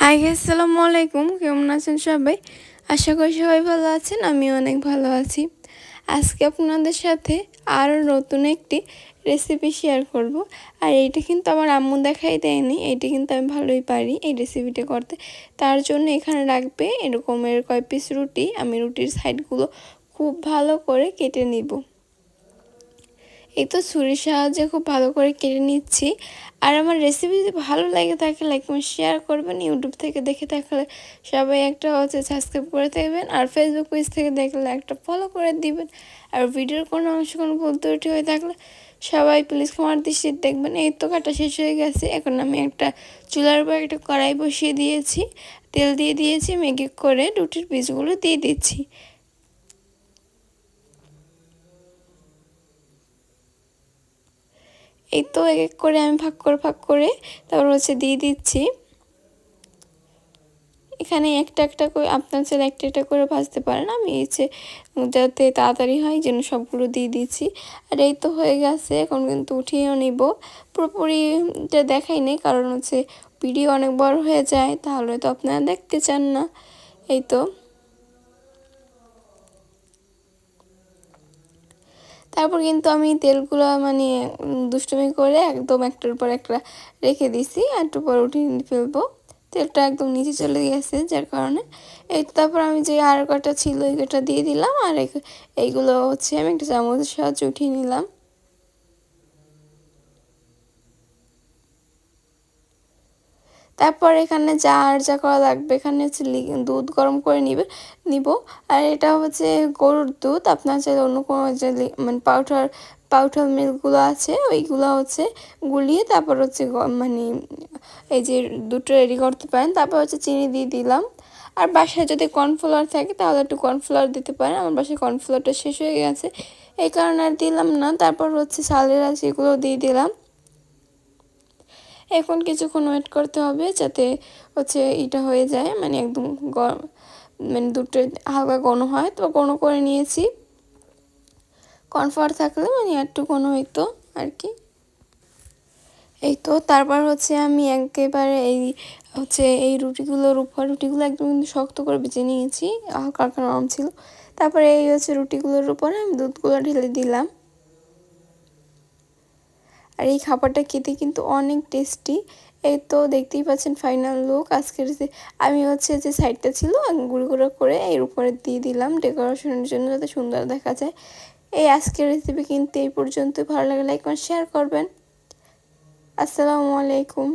High আসসালামু আলাইকুম, কেমন আছেন সবাই? আশা করি সবাই ভালো আছেন, আমিও অনেক ভালো আছি। আজকে আপনাদের সাথে আরও নতুন একটি রেসিপি শেয়ার করব। আর এইটা কিন্তু আমার আম্মু দেখাই দেয়নি, এইটা কিন্তু আমি ভালোই পারি এই রেসিপিটা করতে। তার জন্য এখানে রাখবে এরকমের কয় পিস রুটি। আমি রুটির সাইডগুলো খুব ভালো করে কেটে নিব। এই তো ছুরির সাহায্যে খুব ভালো করে কেটে নিচ্ছি। আর আমার রেসিপি যদি ভালো লাগে থাকে লাইক কমেন্ট শেয়ার করবেন। ইউটিউব থেকে দেখে থাকলে সবাই একটা সাবস্ক্রাইব করে থাকবেন, আর ফেসবুক পেজ থেকে দেখলে একটা ফলো করে দিবেন। আর ভিডিওর কোনো অংশ কোনো ভুল ত্রুটি হয়ে থাকলে সবাই প্লিজ ক্ষমার দৃষ্টিতে দেখবেন। এই তো কাটা শেষ হয়ে গেছে। এখন আমি একটা চুলার উপর একটা কড়াই বসিয়ে দিয়েছি, তেল দিয়ে দিয়েছি, ম্যাগি করে রুটির পিসগুলো দিয়ে দিচ্ছি। এই তো এক এক করে আমি ভাগ করে তারপর দিয়ে দিচ্ছি। এখানে একটা একটা করে আপনার চাইলে একটা একটা করে ভাজতে পারেন, আমি যাতে তাড়াতাড়ি হয় যেন সবগুলো দিয়ে দিচ্ছি। আর এই তো হয়ে গেছে, এখন কিন্তু উঠিয়েও নিব। পুরোপুরিটা দেখাই নেই, কারণ ভিডিও অনেক বড় হয়ে যায়, তাহলে তো আপনারা দেখতে চান না। এই তো তারপর কিন্তু আমি তেলগুলো দুষ্টুমি করে একদম একটার উপর একটা রেখে দিছি, আর একটু পর উঠিয়ে ফেলবো। তেলটা একদম নিচে চলে গেছে, যার কারণে এই তারপর আমি যে আর কটা ছিল এই কটা দিয়ে দিলাম। আর এইগুলো আমি একটা চামচের সাহায্যে উঠিয়ে নিলাম। তারপর এখানে যা করা লাগবে, এখানে দুধ গরম করে নিব। আর এটা গরুর দুধ, আপনার চাইলে অন্য কোনো যে পাউডার মিল্কগুলো আছে ওইগুলো গুলিয়ে তারপর এই যে দুধটা রেডি করতে পারেন। তারপর চিনি দিয়ে দিলাম। আর বাসায় যদি কর্নফ্লাওয়ার থাকে তাহলে একটু কর্নফ্লাওয়ার দিতে পারেন। আমার বাসায় কর্নফ্লাওয়ারটা শেষ হয়ে গেছে, এই কারণে আর দিলাম না। তারপর চালের এগুলো দিয়ে দিলাম। এখন কিছুক্ষণ ওয়েট করতে হবে যাতে এটা হয়ে যায়, একদম দুধটা হালকা ঘন হয়। তো ঘন করে নিয়েছি, কর্নফ্লাওয়ার থাকলে একটু ঘন হইতো আর কি। এই তো তারপর আমি একেবারে এই রুটিগুলো একদম কিন্তু শক্ত করে ভেজে নিয়েছি, হালকা হালকা নরম ছিল। তারপরে এই রুটিগুলোর উপরে আমি দুধগুলো ঢেলে দিলাম। আর এই খাবারটা খেতে কিন্তু অনেক টেস্টি। এই তো দেখতেই পাচ্ছেন ফাইনাল লুক। আজকের আমি যে সাইডটা ছিল গুঁড়ো গুঁড়ো করে এর উপরে দিয়ে দিলাম ডেকোরেশনের জন্য, যাতে সুন্দর দেখা যায়। এই আজকের রেসিপি কিন্তু এই পর্যন্ত। ভালো লাগে লাইক আর শেয়ার করবেন। আসসালামু আলাইকুম।